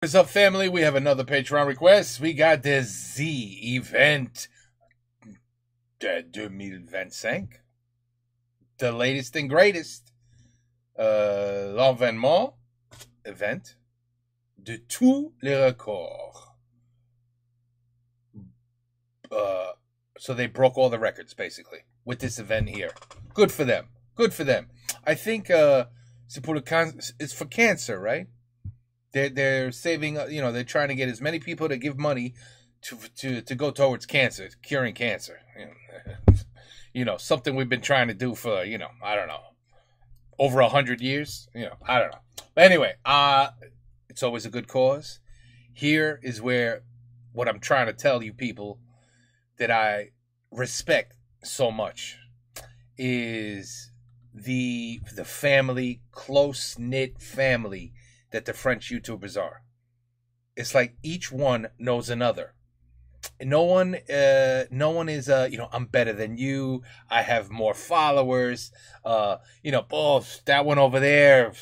What's up, family? We have another Patreon request. We got the Z event de 2025. The latest and greatest. L'envènement event de tous les records. So they broke all the records, basically, with this event here. Good for them. Good for them. I think it's for cancer, right? They're saving, you know, they're trying to get as many people to give money to go towards cancer, curing cancer. You know, something we've been trying to do for, you know, I don't know, over 100 years. You know, I don't know. But anyway, it's always a good cause. Here is where what I'm trying to tell you people that I respect so much is the family, close-knit family that the French YouTubers are. It's like each one knows another. No one is you know, I'm better than you, I have more followers, you know, oh, that one over there,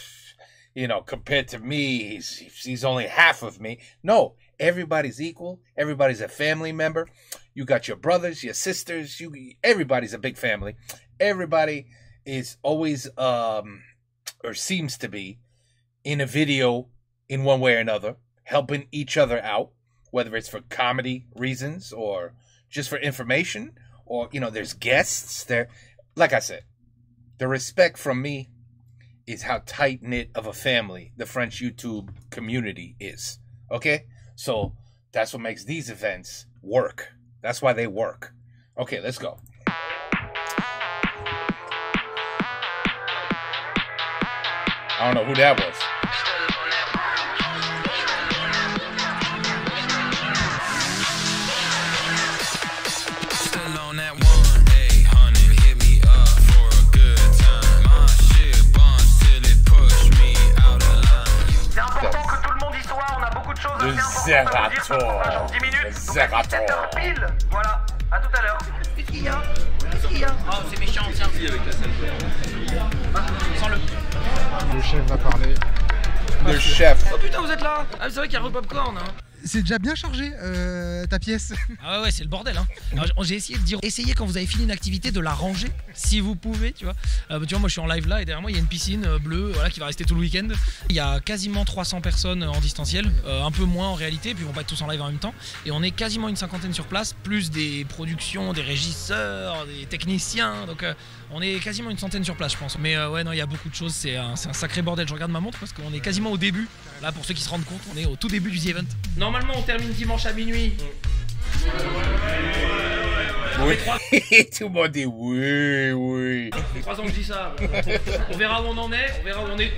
you know, compared to me, he's only half of me. No, everybody's equal. Everybody's a family member. You got your brothers, your sisters, everybody's a big family. Everybody is always or seems to be in a video in one way or another, helping each other out, whether it's for comedy reasons or just for information, or, you know, there's guests there. Like I said, the respect from me is how tight-knit of a family the French YouTube community is. Okay? So that's what makes these events work. That's why they work. Okay, let's go. I don't know who that was. Le Zerator. 10 minutes. Le Zerator. Pile. Voilà. À tout à l'heure. Qu'est-ce qu'il y a? Oh, c'est méchant, tiens. Avec la salle. Sens-le. Le chef va parler. Le chef. Oh putain, vous êtes là. Ah, c'est vrai qu'il y a un popcorn. Hein. C'est déjà bien chargé ta pièce. Ah ouais, c'est le bordel, hein. Alors, j'ai essayé de dire, essayez quand vous avez fini une activité de la ranger, si vous pouvez, tu vois. Tu vois, moi je suis en live là et derrière moi il y a une piscine bleue, voilà, qui va rester tout le week-end. Il y a quasiment 300 personnes en distanciel, un peu moins en réalité, puis ils vont pas être tous en live en même temps. Et on est quasiment une cinquantaine sur place, plus des productions, des régisseurs, des techniciens, donc on est quasiment une centaine sur place, je pense. Mais ouais, non, il y a beaucoup de choses, c'est un sacré bordel. Je regarde ma montre parce qu'on est quasiment au début. Là, pour ceux qui se rendent compte, on est au tout début du The Event. Normalement, on termine dimanche à minuit. Oui. Tout le monde dit oui, oui. 3 ans que je dis ça. On verra où on en est, on verra où on est.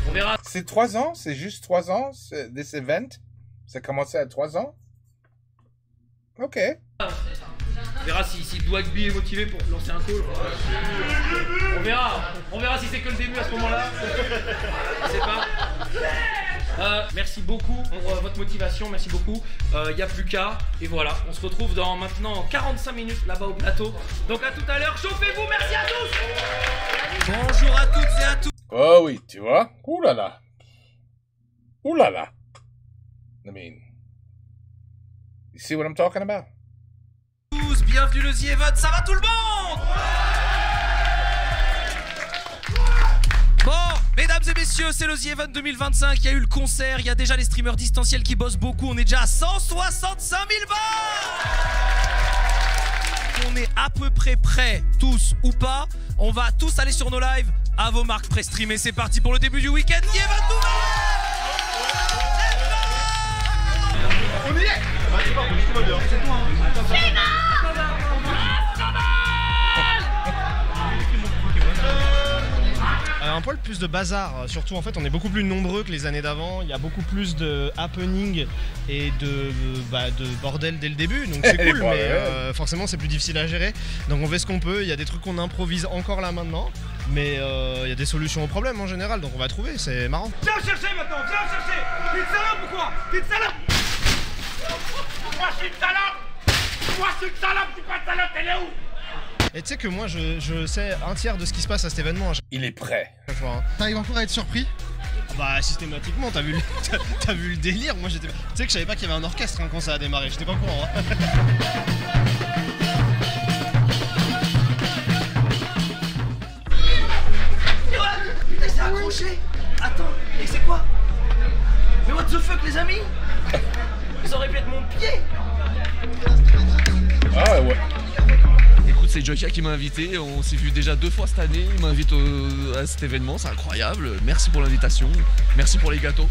On verra. C'est 3 ans? C'est juste 3 ans, this event? Ça a commencé à 3 ans? Ok. On verra si Dwagby est motivé pour lancer un call. On verra si c'est que le début à ce moment-là. Je sais pas. Merci beaucoup pour votre motivation, merci beaucoup. Il n'y a plus qu'à. Et voilà, on se retrouve dans maintenant 45 minutes là-bas au plateau. Donc à tout à l'heure, chauffez-vous, merci à tous. Bonjour à toutes et à tous. Oh oui, tu vois? Ouh là là. Ouh là là. I mean, you see what I'm talking about? Bienvenue le The Event, ça va tout le monde? Bon, mesdames et messieurs, c'est le The Event 2025, il y a eu le concert, il y a déjà les streamers distanciels qui bossent beaucoup, on est déjà à 165 000 balles. On est à peu près prêts, tous ou pas, on va tous aller sur nos lives, à vos marques pré-streamées, c'est parti pour le début du week-end, The Event nouvelle. On y est. C'est toi, un poil plus de bazar, surtout en fait on est beaucoup plus nombreux que les années d'avant, il y a beaucoup plus de happening et de bordel dès le début, donc c'est cool, mais forcément c'est plus difficile à gérer, donc on fait ce qu'on peut, il y a des trucs qu'on improvise encore là maintenant, mais il y a des solutions aux problèmes en général, donc on va trouver, c'est marrant. Viens chercher maintenant, viens chercher. T'es une salope ou quoi? T'es une salope. Moi je suis une salope. Moi je suis une salope, tu pas de salope, elle est où? Et tu sais que moi je sais un tiers de ce qui se passe à cet événement. Il est prêt. T'arrives encore à être surpris? Bah systématiquement, t'as vu le délire. Moi j'étais. Tu sais que je savais pas qu'il y avait un orchestre hein, quand ça a démarré, j'étais pas au courant. Hein. Putain, c'est accroché. Attends, et c'est quoi? Mais what the fuck les amis? Ça aurait pu être mon pied. Ah ouais. Écoute, c'est Jokia qui m'a invité, on s'est vu déjà 2 fois cette année, il m'invite à cet événement, c'est incroyable, merci pour l'invitation, merci pour les gâteaux.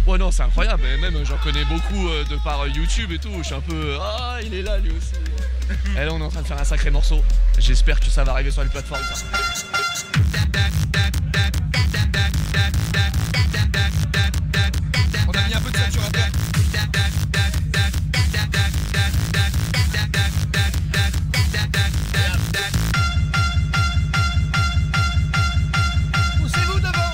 Ouais non, c'est incroyable, et même j'en connais beaucoup de par YouTube et tout, je suis un peu, ah il est là lui aussi. Et là on est en train de faire un sacré morceau, j'espère que ça va arriver sur les plateformes. On a mis un peu de saturateur. Poussez-vous devant.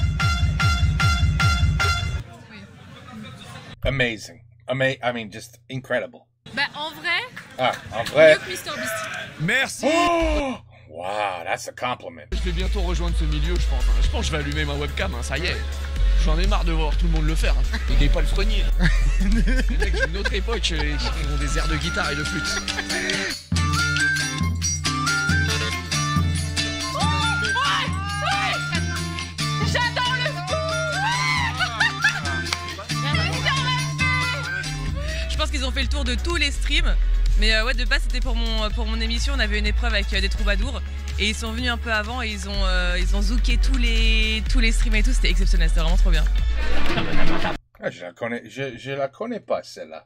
Amazing. I mean, just incredible. Bah en vrai, Ah, en vrai. mieux que Mr Beast. Merci. Oh, wow, that's a compliment. Je vais bientôt rejoindre ce milieu, je pense. Je pense que je vais allumer ma webcam, hein, ça y est. J'en ai marre de voir tout le monde le faire. Hein. Il n'est pas le soigner. Les mecs d'une autre époque qui ont des airs de guitare et de flûte. J'adore le Je pense qu'ils ont fait le tour de tous les streams. Mais ouais, de base, c'était pour mon émission. On avait une épreuve avec des troubadours. Et ils sont venus un peu avant et ils ont zooké tous les streams et tout. C'était exceptionnel, c'était vraiment trop bien. Ah, je la connais pas, celle-là.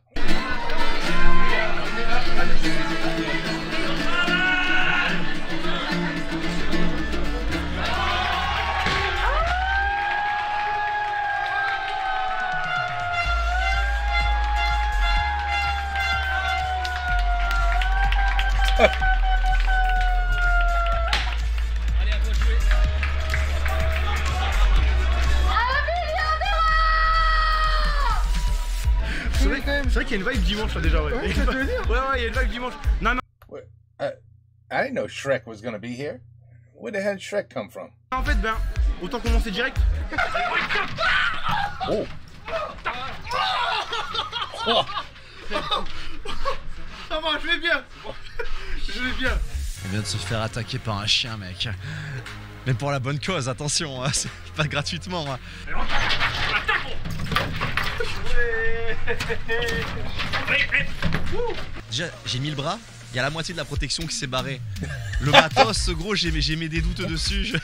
Allez, à toi de jouer. C'est vrai qu'il y a une vibe dimanche là déjà, ouais. Ouais, ça te veut dire. Ouais, il y a une vibe dimanche. Non, mais I didn't know Shrek was gonna be here. Where the hell did Shrek come from? en fait, ben, autant commencer direct. Oh. Oh. Ça va, je vais bien. Je vais bien. On vient de se faire attaquer par un chien, mec. Mais pour la bonne cause, attention, hein, c'est pas gratuitement. Hein. Déjà, j'ai mis le bras, il y a la moitié de la protection qui s'est barrée. Le matos, gros, j'ai mis des doutes dessus,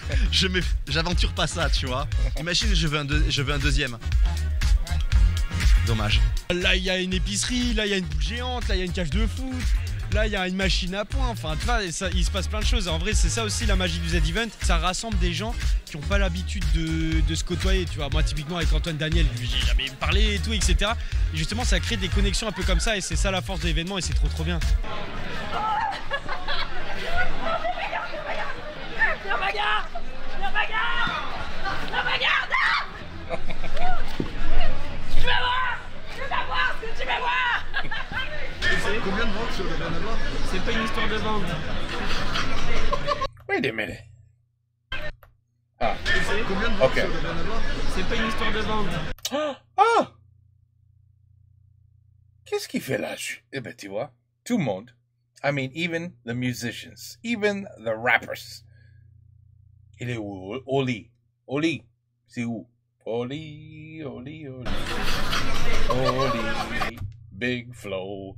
j'aventure pas ça, tu vois. Imagine, je veux un deuxième. Dommage. Là, il y a une épicerie, là, il y a une boucle géante, là, il y a une cage de foot. Là, il y a une machine à poing, enfin, tu vois, il se passe plein de choses. En vrai, c'est ça aussi la magie du Z-Event. Ça rassemble des gens qui n'ont pas l'habitude de se côtoyer, tu vois. Moi, typiquement, avec Antoine Daniel, j'ai jamais parlé et tout, etc. Et justement, ça crée des connexions un peu comme ça, et c'est ça la force de l'événement, et c'est trop bien. Combien de ventes sur le Banana? C'est pas une histoire de vente. Wait a minute. Ah. Combien de ventes Ok. sur le Banana? C'est pas une histoire de vente. Ah! Qu'est-ce qu'il fait là? Eh ben, tu vois, tout le monde. I mean, even the musicians, even the rappers. Il est où? Oli. Oli. C'est où? Oli. Oli. Big Flow.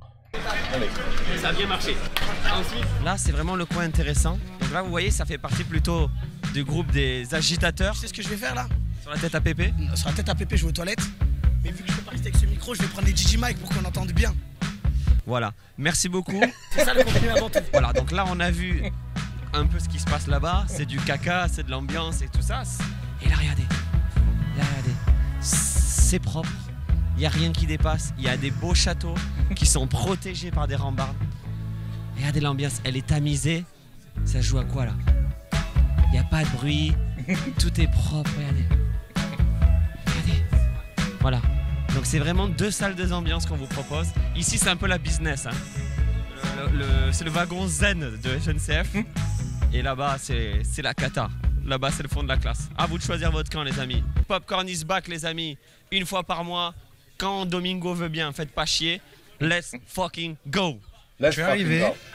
Allez. Ça a bien marché. Ensuite, Là, c'est vraiment le coin intéressant. Donc là, vous voyez, ça fait partie plutôt du groupe des agitateurs. Tu sais ce que je vais faire là? Sur la tête à Pépé. Sur la tête à Pépé, je vais aux toilettes. Mais vu que je peux pas rester avec ce micro, je vais prendre les DJ Mic pour qu'on entende bien. Voilà. Merci beaucoup. C'est ça le contenu avant tout. Voilà, donc là, on a vu un peu ce qui se passe là-bas. C'est du caca, c'est de l'ambiance et tout ça. Et là, regardez. Là, regardez. C'est propre. Il n'y a rien qui dépasse. Il y a des beaux châteaux qui sont protégés par des rambardes. Regardez l'ambiance, elle est tamisée. Ça joue à quoi là? Il n'y a pas de bruit. Tout est propre, regardez. Regardez. Voilà. Donc c'est vraiment 2 salles de ambiance qu'on vous propose. Ici c'est un peu la business. Hein. C'est le wagon zen de SNCF. Et là-bas c'est la cata. là-bas c'est le fond de la classe. À vous de choisir votre camp les amis. Popcorn is back les amis. Une fois par mois, quand Domingo veut bien, faites pas chier. Let's fucking go. Let's Je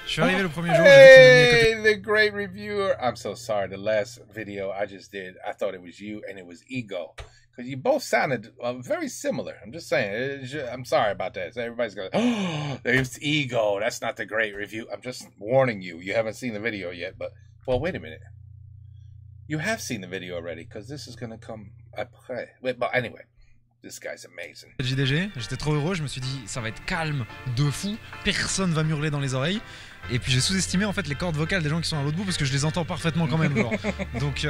suis arrivé le premier jour. Hey, the great reviewer. I'm so sorry. The last video I just did, I thought it was you and it was Ego. Because you both sounded very similar. I'm just saying. I'm sorry about that. So everybody's going, oh, it's Ego. That's not the great review. I'm just warning you. You haven't seen the video yet. But, well, wait a minute. You have seen the video already because this is going to come après. Wait, but anyway. This guy's amazing. JDG, j'étais trop heureux, je me suis dit ça va être calme de fou, personne va m'hurler dans les oreilles. Et puis j'ai sous-estimé en fait les cordes vocales des gens qui sont à l'autre bout parce que je les entends parfaitement quand même. Genre. Donc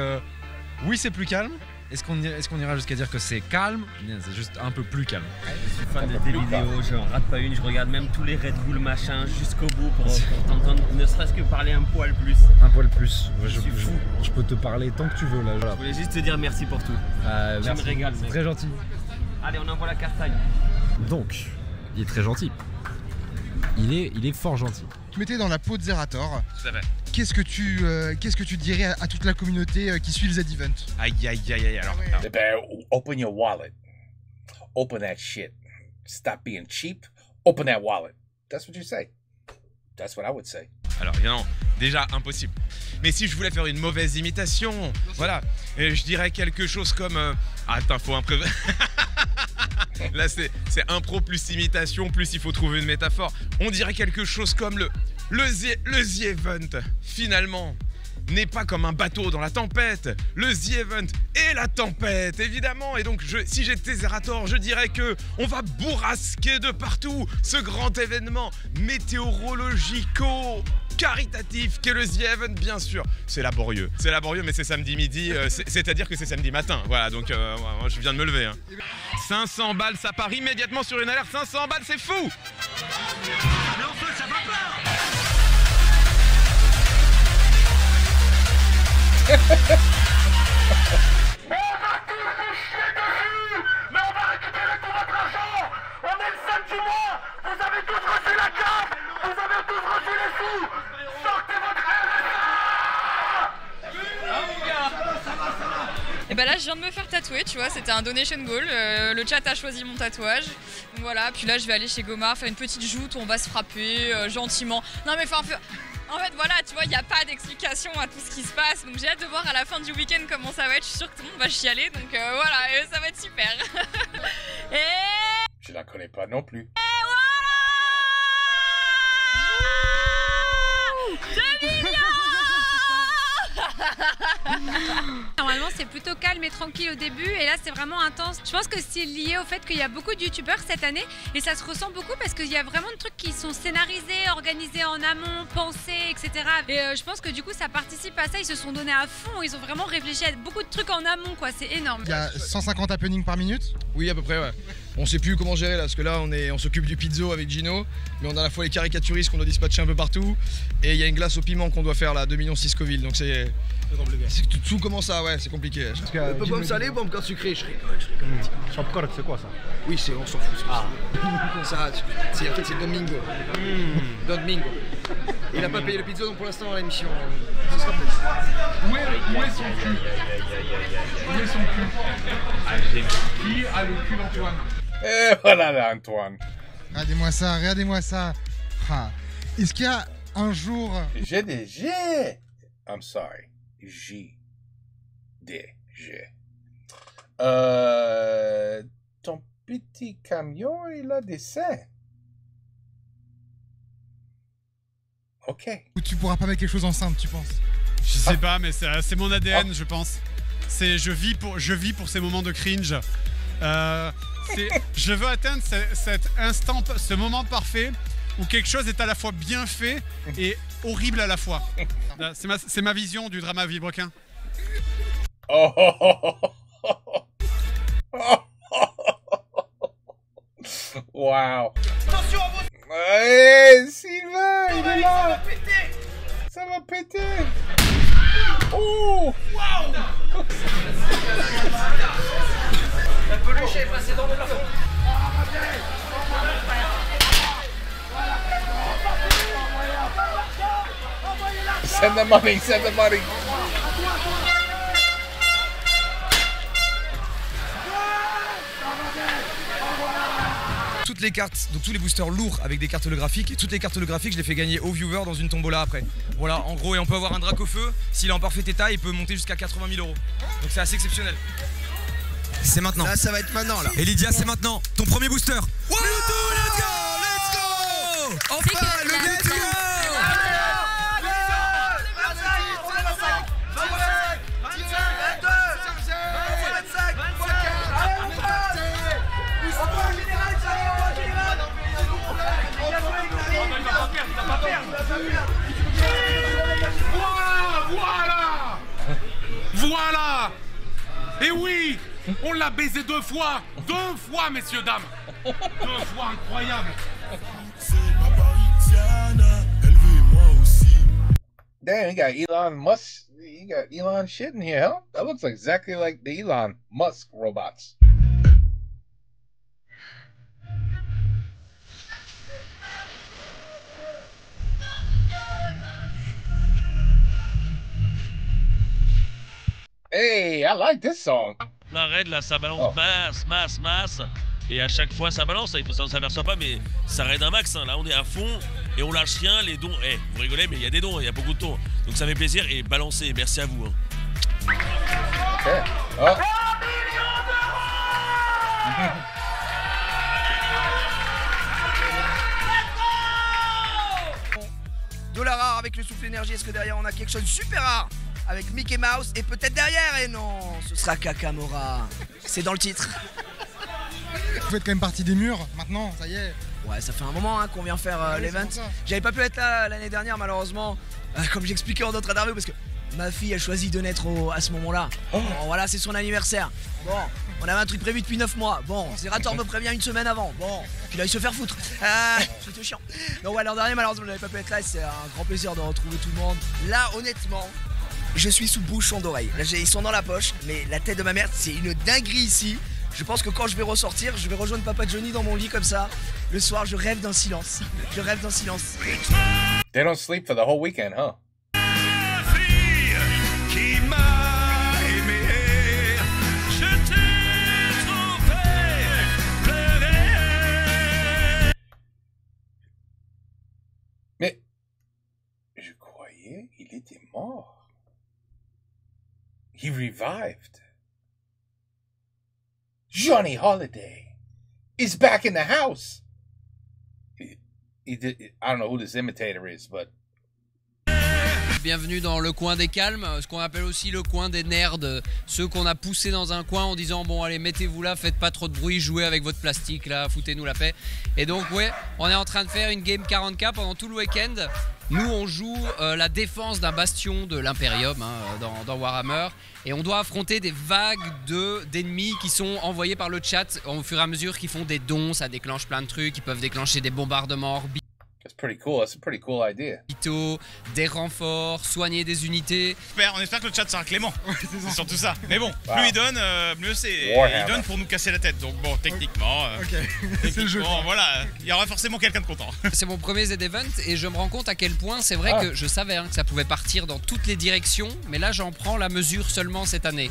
oui c'est plus calme. Est-ce qu'on ira jusqu'à dire que c'est calme? C'est juste un peu plus calme. Je suis fan de tes vidéos, je rate pas une, je regarde même tous les Red Bull machin jusqu'au bout pour t'entendre ne serait-ce que parler un poil plus. Un poil plus. Je peux te parler tant que tu veux là. Je voulais juste te dire merci pour tout. Je me régale. C'est très gentil. Allez, on envoie la castagne. Donc, il est très gentil. Il est fort gentil. Tu mettais dans la peau de Zerator. Tout à fait. Qu'est-ce que tu dirais à toute la communauté qui suit le Z-Event? Aïe, alors. Open your wallet. Open that shit. Stop being cheap. Open that wallet. That's what you say. That's what I would say. Alors, non, déjà impossible. Mais si je voulais faire une mauvaise imitation, voilà, je dirais quelque chose comme... Attends, faut improviser. Là, c'est impro plus imitation, plus il faut trouver une métaphore. On dirait quelque chose comme le The Event, finalement, n'est pas comme un bateau dans la tempête. Le The Event est la tempête, évidemment. Et donc, si j'étais Zerator, je dirais que on va bourrasquer de partout ce grand événement météorologico-caritatif qu'est le The Event, bien sûr. C'est laborieux, mais c'est samedi midi, c'est-à-dire que c'est samedi matin. Voilà, donc moi, je viens de me lever. Hein. 500 balles, ça part immédiatement sur une alerte. 500 balles, c'est fou! Mais en fait, ça va pas! On va tous nous chier dessus, mais on va récupérer tout votre argent. On est le samedi mois, vous avez tous reçu la carte, vous avez tous reçu les sous. Sortez votre RSA. Et bah là je viens de me faire tatouer, tu vois, c'était un donation goal, le chat a choisi mon tatouage. Donc voilà, puis là je vais aller chez Gomard faire une petite joute où on va se frapper gentiment. Non mais enfin... En fait voilà, tu vois, il n'y a pas d'explication à tout ce qui se passe, donc j'ai hâte de voir à la fin du week-end comment ça va être, je suis sûre que tout le monde va chialer, donc voilà, ça va être super. Je la connais pas non plus. Normalement c'est plutôt calme et tranquille au début et là c'est vraiment intense. Je pense que c'est lié au fait qu'il y a beaucoup de youtubeurs cette année et ça se ressent beaucoup parce qu'il y a vraiment de trucs qui sont scénarisés, organisés en amont, pensés, etc. Et je pense que du coup ça participe à ça, ils se sont donnés à fond, ils ont vraiment réfléchi à beaucoup de trucs en amont quoi, c'est énorme. Il y a 150 happenings par minute? Oui à peu près ouais. On sait plus comment gérer là, parce que là on s'occupe du pizzo avec Gino, mais on a à la fois les caricaturistes qu'on doit dispatcher un peu partout, et il y a une glace au piment qu'on doit faire là, 2,6 millions Scoville, donc c'est tout commence à, ouais, c'est compliqué. Pomme salée ou pomme sucrée? Je rigole. Popcorn, c'est quoi ça? Oui, on s'en fout. Ça, c'est Domingo. Domingo. Il a pas payé le pizzo, donc pour l'instant à l'émission, ce sera peut-être. Où est son cul? Où est son cul? Qui a le cul d'Antoine? Et voilà là, Antoine. Regardez-moi ça. Ah. Est-ce qu'il y a un jour... GDG. I'm sorry. JDG. Ton petit camion, il a des seins. Ok. Ou tu pourras pas mettre quelque chose enceinte, tu penses? Je sais pas, mais c'est mon ADN, je pense. Je vis pour ces moments de cringe. Je veux atteindre cet instant, ce moment parfait où quelque chose est à la fois bien fait et horrible à la fois. C'est ma vision du drama vilebrequin. Wow. Attention à vos... Hey, Sylvain, il est là. Ça va péter. Oh. Wow. La peluche est passée dans le plafond. Send the money, send the money. Toutes les cartes, donc tous les boosters lourds avec des cartes holographiques, et toutes les cartes holographiques je les fais gagner aux viewers dans une tombola après. Voilà, en gros, et on peut avoir un drac au feu, s'il est en parfait état, il peut monter jusqu'à 80 000 €. Donc c'est assez exceptionnel. C'est maintenant. Là, ça va être maintenant là. Et Lydia, c'est maintenant. Ton premier booster. Wow, let's go, let's go. Enfin, le Mewtwo. Voilà. Et oui, on l'a baisé 2 fois. 2 fois, messieurs, dames. 2 fois, incroyable. Damn, you got Elon Musk. You got Elon shit in here, huh? That looks exactly like the Elon Musk robots. Hey, I like this song. La raid là, ça balance masse. Et à chaque fois ça balance, il faut ça, on s'aperçoit pas, mais ça raid un max. Hein. Là on est à fond et on lâche rien, les dons. Vous rigolez, mais il y a des dons, il y a beaucoup de dons. Donc ça fait plaisir et balancez, merci à vous. Hein. Okay. Oh. Dollar rare avec le souffle énergie, est-ce que derrière on a quelque chose de super rare avec Mickey Mouse et peut-être derrière, et non, ce sera Kakamora. C'est dans le titre. Vous faites quand même partie des murs maintenant, ça y est. Ouais, ça fait un moment hein, qu'on vient faire l'event. J'avais pas pu être là l'année dernière malheureusement, comme j'expliquais en d'autres interviews, parce que ma fille a choisi de naître à ce moment-là. Bon, voilà, c'est son anniversaire. Bon, on avait un truc prévu depuis 9 mois. Bon, Zerator me prévient une semaine avant. Bon, puis là il se faire foutre. C'était chiant. Donc ouais, l'an dernier malheureusement je n'avais pas pu être là, c'est un grand plaisir de retrouver tout le monde. Là honnêtement, je suis sous bouchon d'oreille. Là ils sont dans la poche, mais la tête de ma mère, c'est une dinguerie ici. Je pense que quand je vais ressortir, je vais rejoindre Papa Johnny dans mon lit comme ça. Le soir, je rêve d'un silence. Je rêve d'un silence. They don't sleep for the whole weekend, huh? Mais je croyais il était mort. He revived. Johnny Holiday is back in the house. He did, I don't know who this imitator is, but... Bienvenue dans le coin des calmes, ce qu'on appelle aussi le coin des nerds, ceux qu'on a poussés dans un coin en disant bon allez mettez-vous là, faites pas trop de bruit, jouez avec votre plastique là, foutez-nous la paix. Et donc ouais, on est en train de faire une game 40k pendant tout le week-end. Nous on joue la défense d'un bastion de l'Imperium hein, dans Warhammer, et on doit affronter des vagues d'ennemis qui sont envoyés par le chat au fur et à mesure qu'ils font des dons, ça déclenche plein de trucs, ils peuvent déclencher des bombardements orbitaux. That's pretty cool. That's a pretty cool idea. Des renforts, soigner des unités. On espère que le chat sera clément. C'est surtout ça. Mais bon, plus il donne, mieux c'est. Warhammer. Il donne pour nous casser la tête. Donc bon, techniquement, C'est le jeu. Voilà, il y aura forcément quelqu'un de content. C'est mon premier Z-Event et je me rends compte à quel point c'est vrai que je savais hein, que ça pouvait partir dans toutes les directions, mais là j'en prends la mesure seulement cette année.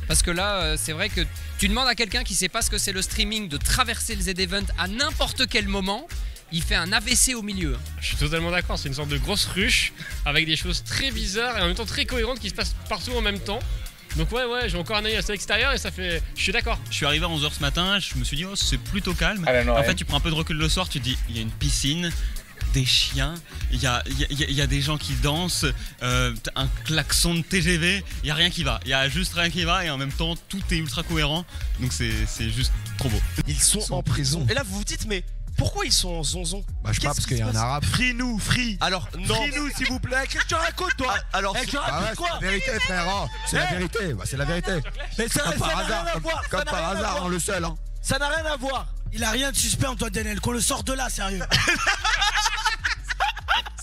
Parce que là, c'est vrai que tu demandes à quelqu'un qui sait pas ce que c'est le streaming de traverser le Z-Event à n'importe quel moment. Il fait un AVC au milieu. Je suis totalement d'accord, c'est une sorte de grosse ruche avec des choses très bizarres et en même temps très cohérentes qui se passent partout en même temps. Donc ouais, j'ai encore un œil à l'extérieur et ça fait... Je suis d'accord. Je suis arrivé à 11h ce matin, je me suis dit oh c'est plutôt calme. know, en fait tu prends un peu de recul le soir, tu te dis il y a une piscine, des chiens, il y a des gens qui dansent, un klaxon de TGV, il n'y a rien qui va. Il y a juste rien qui va et en même temps tout est ultra cohérent. Donc c'est juste trop beau. Ils sont en prison. Et là vous vous dites mais... Pourquoi ils sont zonzon? Bah je sais pas parce qu'il y a un arabe. Free-nous, free. Alors non. Free-nous s'il vous plaît. Qu'est-ce que tu racontes toi? Alors c'est la vérité frère. C'est la vérité. Bah c'est la vérité. Mais ça n'a rien à voir. Comme par hasard, le seul. Hein. Ça n'a rien à voir. Il a rien de suspect Antoine Daniel. Qu'on le sorte de là, sérieux.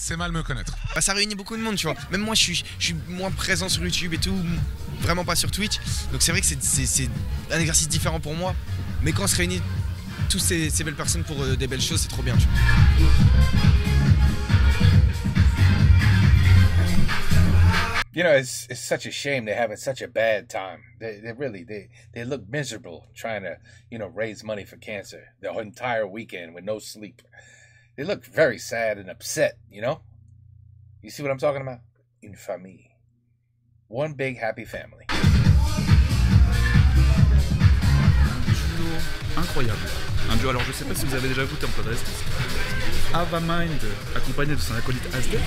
C'est mal me connaître. Bah, ça réunit beaucoup de monde, tu vois. Même moi, je suis moins présent sur YouTube et tout, vraiment pas sur Twitch. Donc c'est vrai que c'est un exercice différent pour moi. Mais quand on se réunit tous ces belles personnes pour des belles choses, c'est trop bien. Tu vois. You know, it's such a shame they're having such a bad time. They really look miserable trying to, you know, raise money for cancer the entire weekend with no sleep. They look very sad and upset, you know? You see what I'm talking about? Une famille. One big happy family. Duo incroyable. Un duo, alors je sais pas si vous avez déjà goûté en podcast. Ava Mind, accompagné de son acolyte Aztec.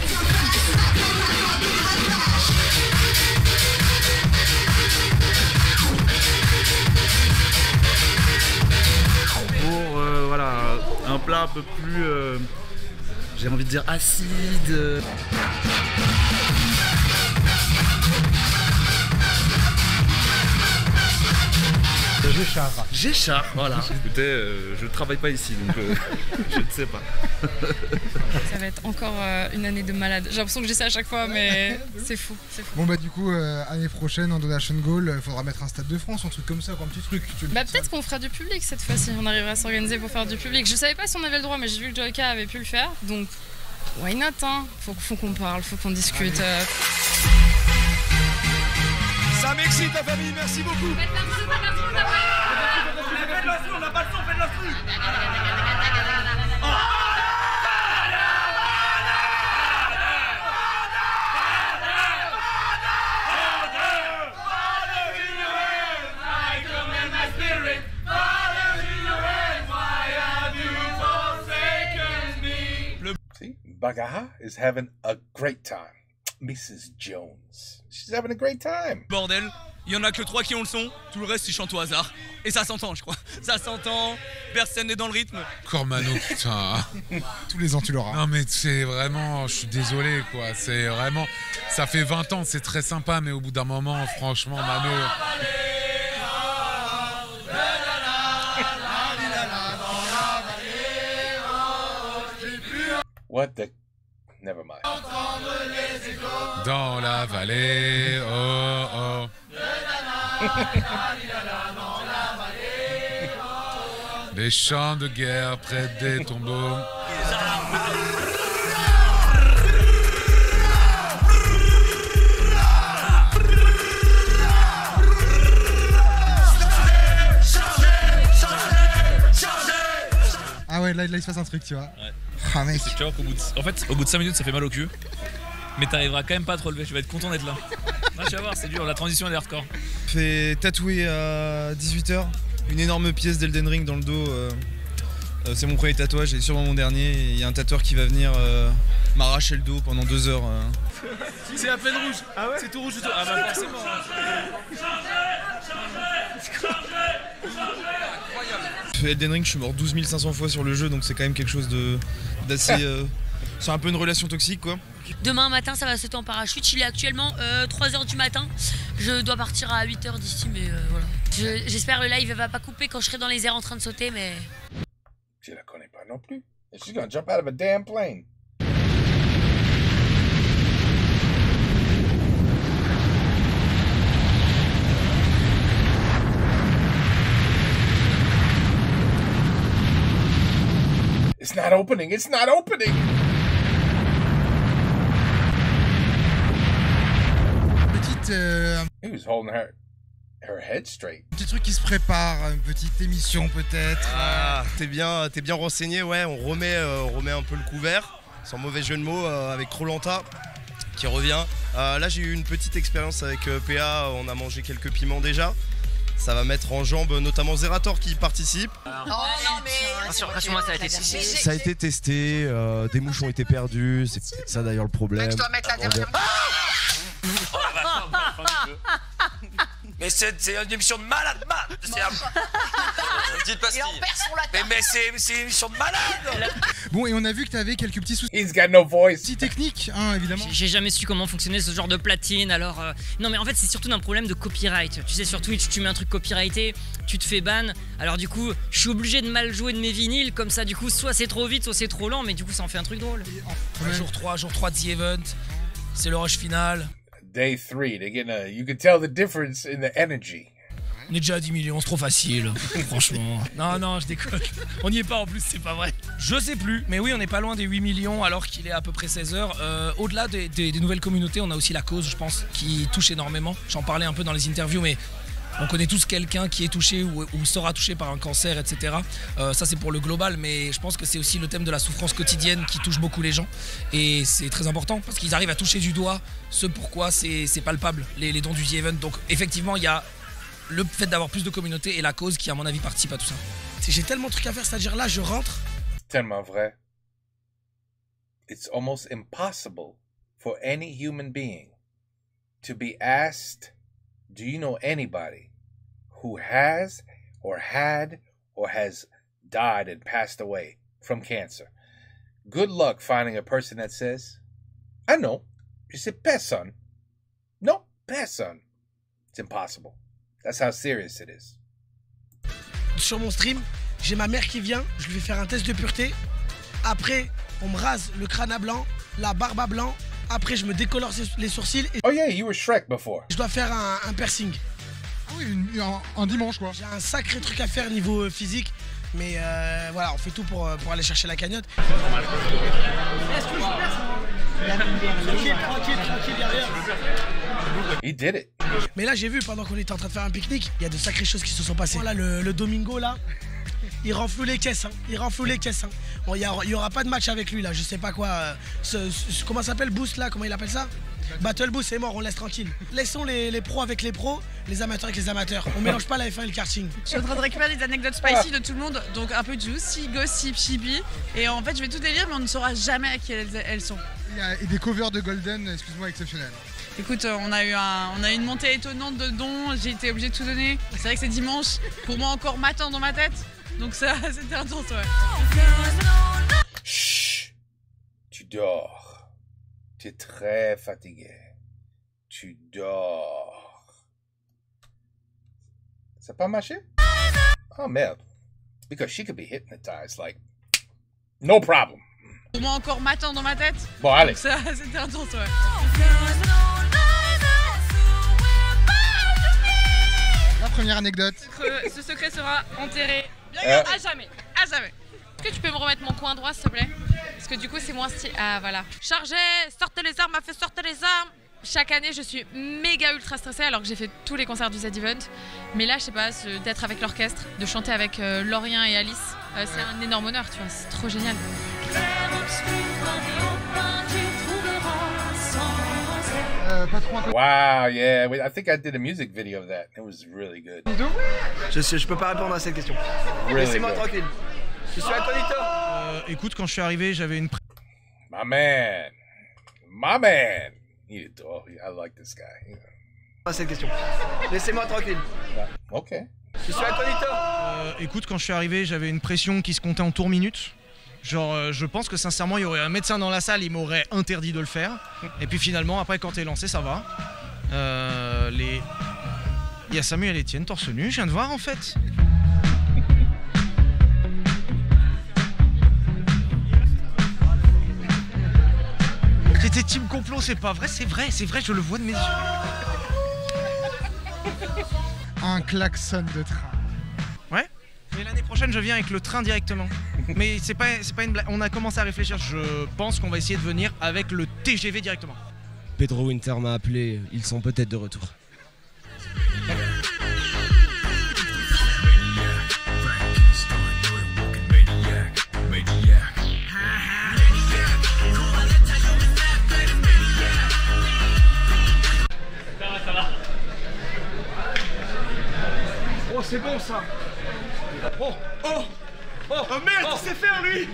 Pour voilà, un plat un peu plus, j'ai envie de dire acide. Géchard, voilà. Écoutez, je travaille pas ici, donc je ne sais pas. Ça va être encore une année de malade. J'ai l'impression que je dis ça à chaque fois, mais c'est fou, c'est fou. Bon bah du coup, année prochaine en Donation Goal, il faudra mettre un stade de France, un truc comme ça, quoi, un petit truc. Bah peut-être qu'on fera du public cette fois-ci, on arrivera à s'organiser pour faire du public. Je savais pas si on avait le droit, mais j'ai vu que Joyka avait pu le faire, donc why not, hein. Faut qu'on parle, faut qu'on discute. Ça m'excite la famille, merci beaucoup. Faites l'instru, on n'a pas le son, faites l'instru. See, Bagaha is having a great time. Mrs. Jones. She's having a great time. Bordel, il y en a que 3 qui ont le son, tout le reste ils chantent au hasard. Et ça s'entend, je crois. Ça s'entend, personne n'est dans le rythme. Cormano, putain. Tous les ans tu l'auras. Non mais c'est vraiment, je suis désolé quoi, c'est vraiment, ça fait 20 ans, c'est très sympa, mais au bout d'un moment, franchement, Mano... What the... Never mind. Dans la vallée, oh oh. Des champs de guerre près des tombeaux. Ah ouais, là il se passe un truc, tu vois. Ouais. Ah mec. Tu vois qu'au bout de 5 minutes ça fait mal au cul. Mais t'arriveras quand même pas à te relever, tu vas être content d'être là. Non, tu vas voir, c'est dur, la transition elle est hardcore. Fait tatouer à 18h, une énorme pièce d'Elden Ring dans le dos. C'est mon premier tatouage et sûrement mon dernier. Il y a un tatoueur qui va venir m'arracher le dos pendant 2 heures. C'est à peine rouge. Ah ouais. C'est tout rouge tout. Ah bah forcément. Elden Ring, je suis mort 12 500 fois sur le jeu, donc c'est quand même quelque chose d'assez... c'est un peu une relation toxique quoi. Demain matin ça va sauter en parachute, il est actuellement 3h du matin. Je dois partir à 8h d'ici, mais voilà. J'espère le live va pas couper quand je serai dans les airs en train de sauter, mais... Je la connais pas non plus. She's gonna jump out of a damn plane. It's not opening, it's not opening! Petite... He was holding her head straight. Petit truc qui se prépare, une petite émission peut-être. Ah, t'es bien renseigné, ouais, on remet un peu le couvert, sans mauvais jeu de mots, avec Koh-Lanta qui revient. Là j'ai eu une petite expérience avec PA, on a mangé quelques piments déjà. Ça va mettre en jambe notamment Zerator qui participe. Oh non mais... Rassure-moi, ça a été testé. Ça a été testé, des mouches ont été perdues, c'est peut-être ça d'ailleurs le problème. Je dois mettre la dernière... Mais c'est une émission de malade, c'est un... Petite pastille. Mais c'est une émission de malade. Bon, et on a vu que t'avais quelques petits soucis. He's got no voice. Petits techniques, hein, évidemment. J'ai jamais su comment fonctionnait ce genre de platine, alors... Non mais en fait c'est surtout d'un problème de copyright. Tu sais, sur Twitch, tu mets un truc copyrighté, tu te fais ban. Alors du coup, je suis obligé de mal jouer de mes vinyles, comme ça du coup, soit c'est trop vite, soit c'est trop lent, mais du coup ça en fait un truc drôle. Jour 3 de The Event, c'est le rush final. Day 3, they're getting you can tell the difference in the energy. On est déjà à 10 millions, c'est trop facile. Franchement. Non, je déconne. On n'y est pas en plus, c'est pas vrai. Je sais plus, mais oui, on n'est pas loin des 8 millions alors qu'il est à peu près 16 heures. Au-delà des nouvelles communautés, on a aussi la cause, je pense, qui touche énormément. J'en parlais un peu dans les interviews, mais on connaît tous quelqu'un qui est touché ou sera touché par un cancer, etc. Ça, c'est pour le global, mais je pense que c'est aussi le thème de la souffrance quotidienne qui touche beaucoup les gens. Et c'est très important parce qu'ils arrivent à toucher du doigt ce pourquoi c'est palpable, les dons du The Event. Donc, effectivement, il y a le fait d'avoir plus de communautés et la cause qui, à mon avis, participe à tout ça. J'ai tellement de trucs à faire, c'est-à-dire là, je rentre. Tellement vrai. It's almost impossible for any human being to be asked, do you know anybody who has or had or has died and passed away from cancer? Good luck finding a person that says, I know. Je sais personne. Non, personne. It's impossible. That's how serious it is. Sur mon stream, j'ai ma mère qui vient, je lui fais faire un test de pureté. Après, on me rase le crâne à blanc, la barbe à blanc. Après, je me décolore les sourcils. Et oh yeah, you were Shrek before. Je dois faire un piercing. Ah oui, un dimanche quoi. J'ai un sacré truc à faire niveau physique. Mais voilà, on fait tout pour aller chercher la cagnotte. Tranquille derrière. He did it. Mais là, j'ai vu pendant qu'on était en train de faire un pique-nique, il y a de sacrées choses qui se sont passées. Là, le Domingo là, il renfloue les caisses. Bon, il y aura pas de match avec lui là, je sais pas quoi. Comment ça s'appelle Boost là, comment il appelle ça? Battle Boost, c'est mort, on laisse tranquille. Laissons les pros avec les pros, les amateurs avec les amateurs. On mélange pas la F1 et le karting. Je suis en train de récupérer des anecdotes spicy de tout le monde, donc un peu juicy, gossip, chibi. Et en fait, je vais tout délire, mais on ne saura jamais à qui elles sont. Il y a des covers de Golden, excuse-moi, exceptionnels. Écoute, on a eu une montée étonnante de dons, j'ai été obligée de tout donner. C'est vrai que c'est dimanche, pour moi encore matin dans ma tête, donc ça, c'était intense, ouais. Chut, tu dors. Tu es très fatigué. Tu dors. Ça n'a pas marché? Oh merde. Because she could be hypnotized, like, no problem. Pour moi encore matin dans ma tête. Bon, allez. Donc ça, c'était intense, ouais. La première anecdote. Ce secret sera enterré à jamais. À jamais. Est-ce que tu peux me remettre mon coin droit, s'il te plaît? Parce que du coup, c'est moins stylé. Ah, voilà. Chargez, sortez les armes, sortez les armes. Chaque année, je suis méga ultra stressée alors que j'ai fait tous les concerts du Z-Event. Mais là, je sais pas, d'être avec l'orchestre, de chanter avec Lorien et Alice, c'est un énorme honneur, tu vois, c'est trop génial. Wow, yeah, I think I did a music video of that. It was really good. Je peux pas répondre à cette question. Really Laissez-moi good. tranquille. Je suis incognito. Écoute, quand je suis arrivé, j'avais une... My man. I like this guy. Pas cette question. Laissez-moi tranquille. Ok. Je suis incognito. Écoute, quand je suis arrivé, j'avais une pression qui se comptait en tours minutes. Genre, je pense que sincèrement, il y aurait un médecin dans la salle, il m'aurait interdit de le faire. Et puis finalement, après, quand t'es lancé, ça va. Il y a Samuel Etienne torse nu, je viens de voir en fait. J'étais team complot, c'est pas vrai, c'est vrai, je le vois de mes yeux. Un klaxon de train. Ouais. Mais l'année prochaine, je viens avec le train directement. Mais c'est pas une blague. On a commencé à réfléchir. Je pense qu'on va essayer de venir avec le TGV directement. Pedro Winter m'a appelé. Ils sont peut-être de retour. Oh, c'est bon ça. Oh merde, il sait faire lui.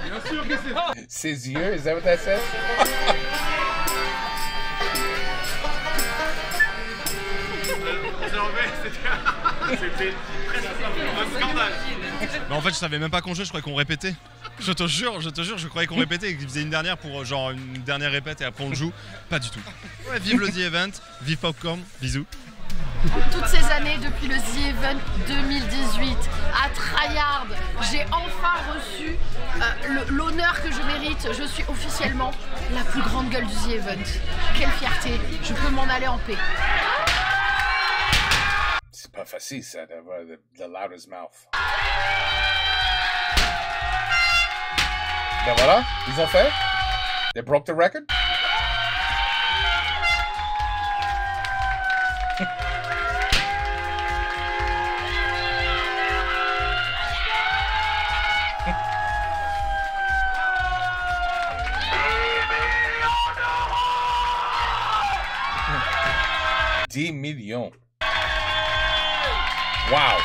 Bien sûr qu'il sait. Ses yeux, is that what that says? C'était un scandale. Mais en fait, je savais même pas qu'on jouait, je croyais qu'on répétait. Je te jure, je croyais qu'on répétait et qu'ils faisaient une dernière pour genre une dernière répète et après on joue. Pas du tout. Ouais, vive le The Event, vive Popcorn, bisous. Toutes ces années, depuis le The Event 2018, à Tryhard, j'ai enfin reçu l'honneur que je mérite. Je suis officiellement la plus grande gueule du The Event. Quelle fierté, je peux m'en aller en paix. C'est Facile, the loudest mouth. Ben voilà, ils ont fait. They broke the record. $10 millions. Wow.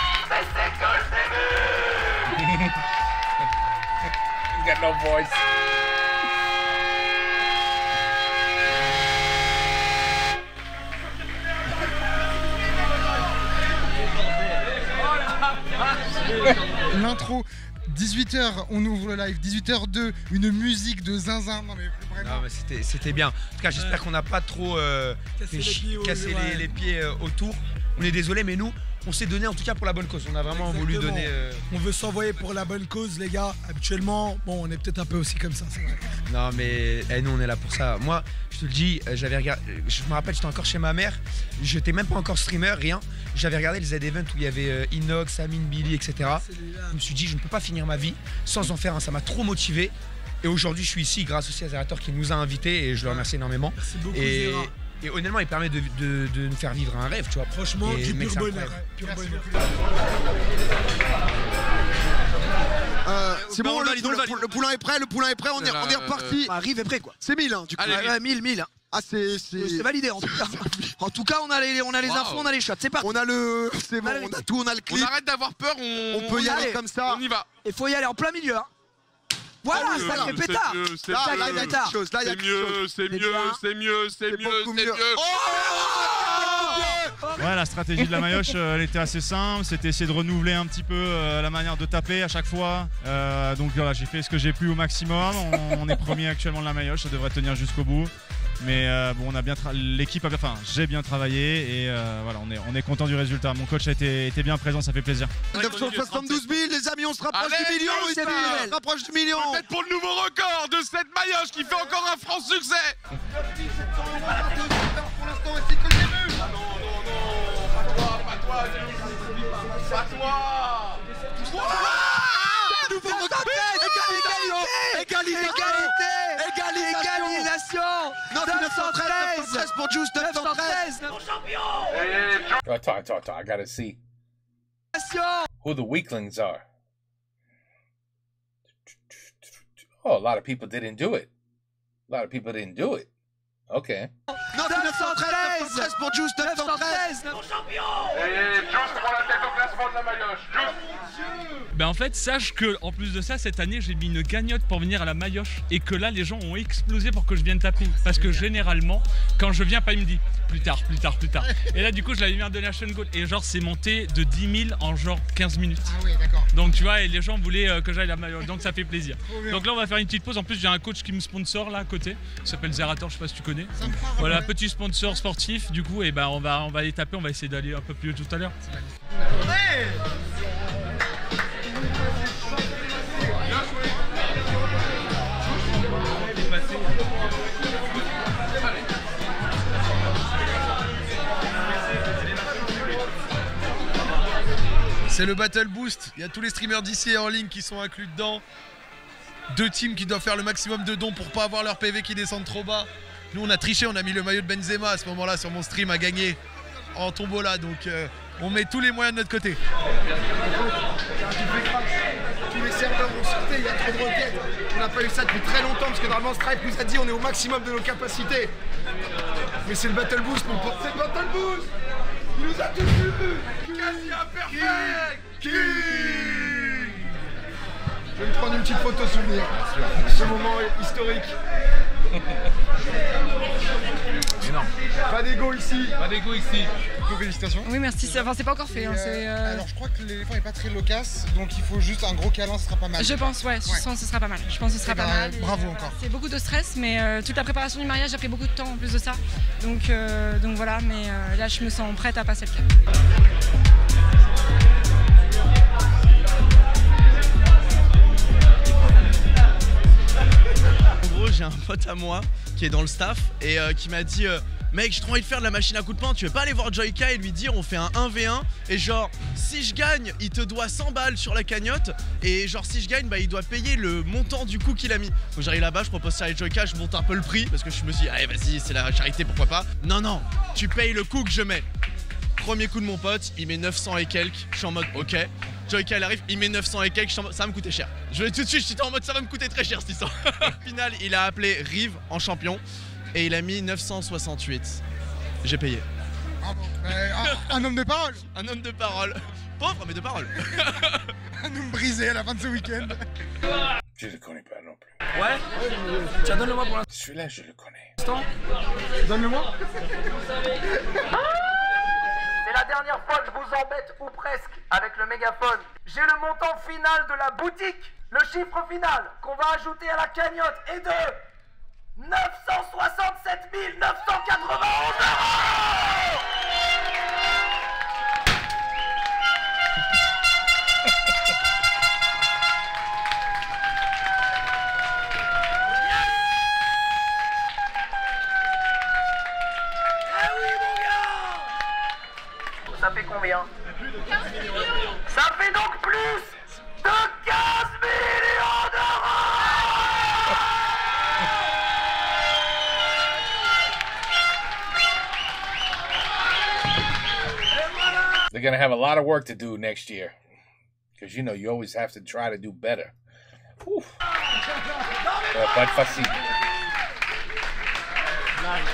He's got no voice. L'intro, 18h, on ouvre le live, 18h02, une musique de zinzin. Non mais vraiment. Non, mais c'était bien. En tout cas, j'espère qu'on n'a pas trop cassé les pieds autour. On est désolé, mais nous, on s'est donné en tout cas pour la bonne cause. On a vraiment voulu donner. On veut s'envoyer pour la bonne cause, les gars. Habituellement, bon, on est peut-être un peu aussi comme ça, c'est vrai. Non, mais nous, on est là pour ça. Moi, je te le dis, j'avais regardé. Je me rappelle, j'étais encore chez ma mère. J'étais même pas encore streamer, rien. J'avais regardé les Z-Event où il y avait Inox, Amine, Billy, etc. Je me suis dit, je ne peux pas finir ma vie sans en faire un. Ça m'a trop motivé. Et aujourd'hui, je suis ici grâce aussi à Zerator qui nous a invités et je le remercie énormément. Merci beaucoup, et honnêtement, il permet de nous faire vivre un rêve, tu vois. Franchement, et du mec, pur c'est bonheur. Pur bonheur. C'est bon, le poulain est prêt, on est reparti. Arrive est prêt quoi. C'est 1000 hein, du coup. Allez, 1000. Ah c'est validé en tout cas. En tout cas, on a les infos, on a les shots, c'est parti. On a le on a tout, on a le clip. On arrête d'avoir peur, on peut y aller comme ça. On y va. Il faut y aller en plein milieu. Hein. Voilà, sacré pétard. Là, il y a quelque chose. Là, il y a quelque chose. C'est mieux. Ouais, la stratégie de la Maillotche, elle était assez simple. C'était essayer de renouveler un petit peu la manière de taper à chaque fois. Donc voilà, j'ai fait ce que j'ai pu au maximum. On est premier actuellement de la Maillotche, ça devrait tenir jusqu'au bout. Mais bon, on a bien l'équipe, j'ai bien travaillé et voilà, on est content du résultat. Mon coach a été bien présent, ça fait plaisir. 972 000, les amis, on se rapproche du million. On se rapproche du million. Peut-être pour le nouveau record de cette Maillotche qui fait encore un franc succès. Pour l'instant, c'est que le début. Pas toi. Nouveau record. Égalisation. 913 pour Juice, 913. I gotta see who the weaklings are. Oh, a lot of people didn't do it. Okay. 913 pour Juice, 913. Et Juice prend la tête au classement de la Maillotche. Ben en fait, sache que en plus de ça, cette année, j'ai mis une cagnotte pour venir à la Maillotche et que là, les gens ont explosé pour que je vienne taper. Parce que généralement, quand je viens, il me dit plus tard. Et là, du coup, je l'avais mis en donation goal et genre, c'est monté de 10 000 en genre 15 minutes. Ah oui, d'accord. Donc tu vois, et les gens voulaient que j'aille à la Maillotche, donc ça fait plaisir. Donc là, on va faire une petite pause. En plus, j'ai un coach qui me sponsor là à côté, qui s'appelle Zerator, je sais pas si tu connais. Voilà, petit sponsor sportif. Du coup, et ben on va aller taper. On va essayer d'aller un peu plus haut tout à l'heure. C'est le Battle Boost. Il y a tous les streamers d'ici et en ligne qui sont inclus dedans. 2 teams qui doivent faire le maximum de dons pour pas avoir leur PV qui descendent trop bas. Nous on a triché, on a mis le maillot de Benzema à ce moment-là sur mon stream à gagner en tombola. Donc on met tous les moyens de notre côté. Tous les serveurs ont sauté, il y a trop de requêtes. On n'a pas eu ça depuis très longtemps parce que normalement Stripe nous a dit on est au maximum de nos capacités. Mais c'est le Battle Boost, mon pote. C'est le Battle Boost. Il nous a tous vus. Quasi imparfait. Je vais me prendre une petite photo souvenir. Ce moment historique. Énorme. Pas d'ego ici. Donc, félicitations. Oui, merci. Enfin, c'est pas encore fait. Alors, je crois que l'éléphant est pas très loquace, donc il faut juste un gros câlin, ce sera pas mal. Je pense, ouais, je pense que ce sera pas mal. Bravo encore. C'est beaucoup de stress, mais toute la préparation du mariage a pris beaucoup de temps en plus de ça. Donc voilà, mais là, je me sens prête à passer le cap. En gros, j'ai un pote à moi qui est dans le staff et qui m'a dit mec, j'ai trop envie de faire de la machine à coups de poing, tu veux pas aller voir Joyka et lui dire on fait un 1v1 et genre si je gagne il te doit 100 balles sur la cagnotte et genre si je gagne bah il doit payer le montant du coup qu'il a mis. Donc j'arrive là-bas, je propose ça à Joyka, je monte un peu le prix parce que je me suis dit allez vas-y c'est la charité pourquoi pas. Non, tu payes le coup que je mets. Premier coup de mon pote, il met 900 et quelques, je suis en mode ok. Joyka elle arrive, il met 900 et quelques, ça va me coûter cher. Je vais tout de suite, j'étais en mode ça va me coûter très cher cette histoire. Au final il a appelé Rive en champion et il a mis 968. J'ai payé. Ah bon, un homme de parole. Un homme de parole. Pauvre mais de parole. Un homme brisé à la fin de ce week-end. Je le connais pas non plus. Ouais. Tiens, donne-le-moi pour l'instant. Celui-là, je le connais. Donne-le-moi. C'est la dernière fois que je vous embête, ou presque, avec le mégaphone. J'ai le montant final de la boutique. Le chiffre final qu'on va ajouter à la cagnotte est de 967 991 €. Ça fait combien? Ça fait donc plus de 15 millions d'euros. They're gonna have a lot of work to do next year. Because, you know, you always have to try to do better. Ça va pas être facile. Nice.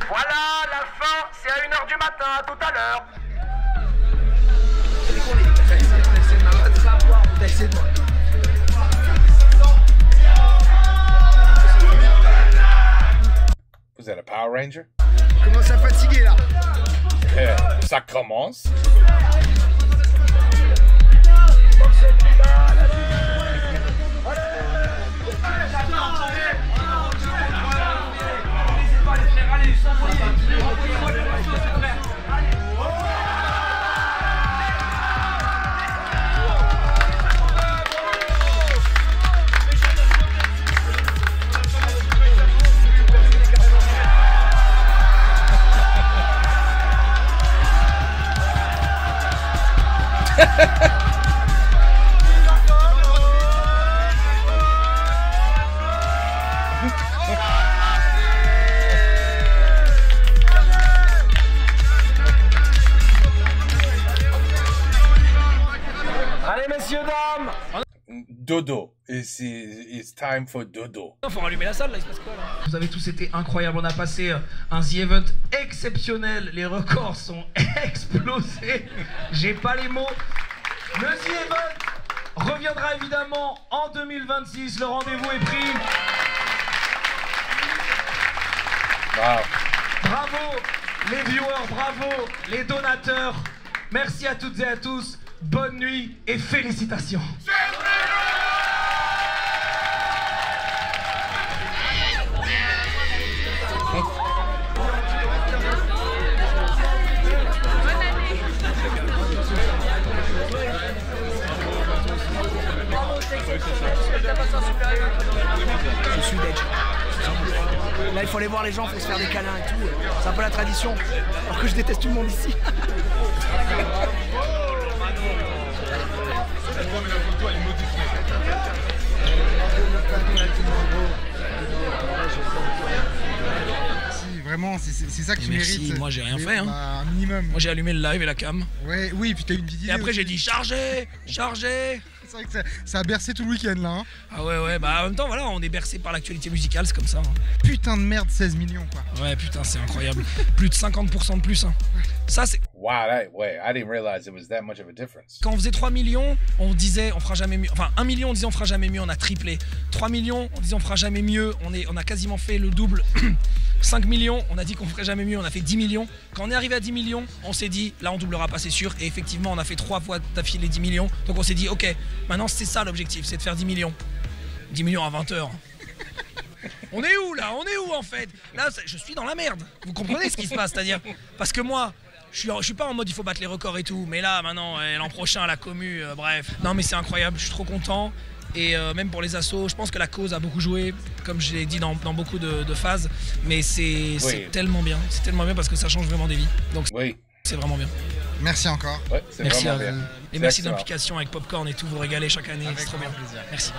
Voilà, la fin, c'est à 1h du matin, à tout à l'heure. Was that a Power Ranger? Commence à fatiguer là. Ça commence. Allez messieurs, dames. Dodo. It's time for dodo. Faut rallumer la salle là, il se passe quoi là? Vous avez tous été incroyables, on a passé un The Event exceptionnel, les records sont explosés, j'ai pas les mots. Le The Event reviendra évidemment en 2026, le rendez-vous est pris. Wow. Bravo les viewers, bravo les donateurs, merci à toutes et à tous, bonne nuit et félicitations. Je suis dead. Là, il faut aller voir les gens, il faut se faire des câlins et tout. C'est un peu la tradition. Alors que je déteste tout le monde ici. Si, vraiment, c'est ça que tu Merci, mérites. moi j'ai rien fait. Hein. Bah, un minimum. Moi j'ai allumé le live et la cam. Ouais, oui, puis t'as eu une vidéo. Et après j'ai dit chargez. C'est vrai que ça a bercé tout le week-end là. Hein. Ah ouais, bah en même temps voilà, on est bercé par l'actualité musicale, c'est comme ça. Hein. Putain de merde, 16 millions quoi. Ouais, putain, c'est incroyable. Plus de 50% de plus. Hein. Ça c'est. Wow, I didn't realize it was that much of a difference. Quand on faisait 3 millions, on disait on fera jamais mieux. Enfin, 1 million, on disait on fera jamais mieux, on a triplé. 3 millions, on disait on fera jamais mieux, on a quasiment fait le double. 5 millions, on a dit qu'on ferait jamais mieux, on a fait 10 millions. Quand on est arrivé à 10 millions, on s'est dit là on doublera pas, c'est sûr. Et effectivement, on a fait 3 fois d'affilée 10 millions. Donc on s'est dit ok, maintenant c'est ça l'objectif, c'est de faire 10 millions. 10 millions à 20h. On est où là? On est où en fait? Là, je suis dans la merde. Vous comprenez ce qui se passe? C'est-à-dire, parce que moi, je suis pas en mode il faut battre les records et tout, mais là maintenant l'an prochain à la commu, bref. Non mais c'est incroyable, je suis trop content. Et même pour les assos, je pense que la cause a beaucoup joué, comme je l'ai dit dans beaucoup de phases. Mais c'est tellement bien. C'est tellement bien parce que ça change vraiment des vies. Donc c'est vraiment bien. Merci encore. Ouais, c'est merci vraiment à vous. bien. Et merci de l'implication avec Popcorn et tout. Vous régalez chaque année. C'est trop bien. Plaisir. Merci.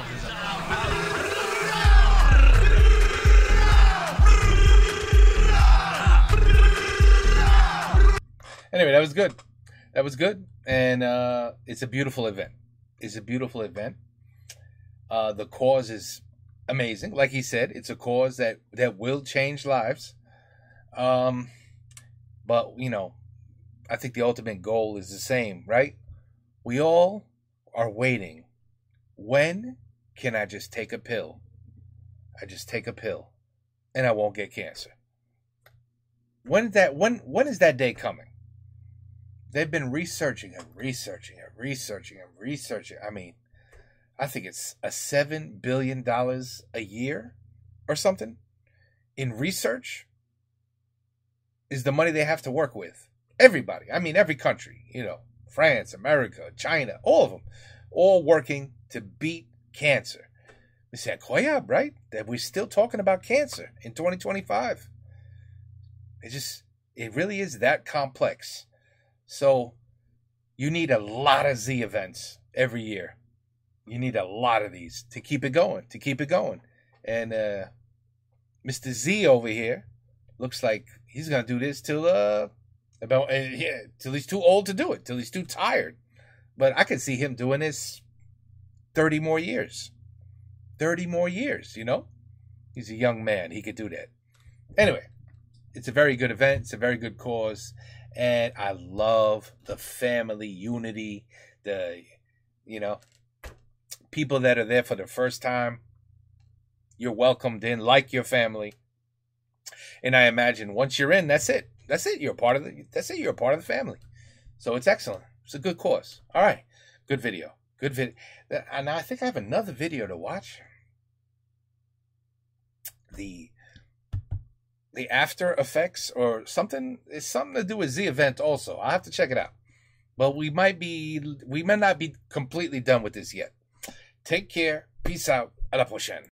Anyway, that was good. That was good. And it's a beautiful event. It's a beautiful event. The cause is amazing. Like he said, it's a cause that will change lives. But, you know, I think the ultimate goal is the same, right? We all are waiting. When can I just take a pill? I just take a pill and I won't get cancer. When is that day coming? They've been researching and researching and researching and researching. I mean, I think it's a $7 billion a year or something in research is the money they have to work with. Everybody. I mean, every country, you know, France, America, China, all of them, all working to beat cancer. It's incroyable, right? That we're still talking about cancer in 2025. It really is that complex. So you need a lot of Z events every year. You need a lot of these to keep it going, And Mr. Z over here looks like he's going to do this till he's too old to do it, till he's too tired. But I could see him doing this 30 more years. 30 more years, you know? He's a young man. He could do that. Anyway, it's a very good event. It's a very good cause. And I love the family unity, people that are there for the first time. You're welcomed in like your family. And I imagine once you're in, that's it. That's it. You're a part of You're a part of the family. So it's excellent. It's a good cause. All right. Good video. And I think I have another video to watch. The after effects or something. It's something to do with Z event also. I'll have to check it out. But we may not be completely done with this yet. Take care. Peace out. À la prochaine.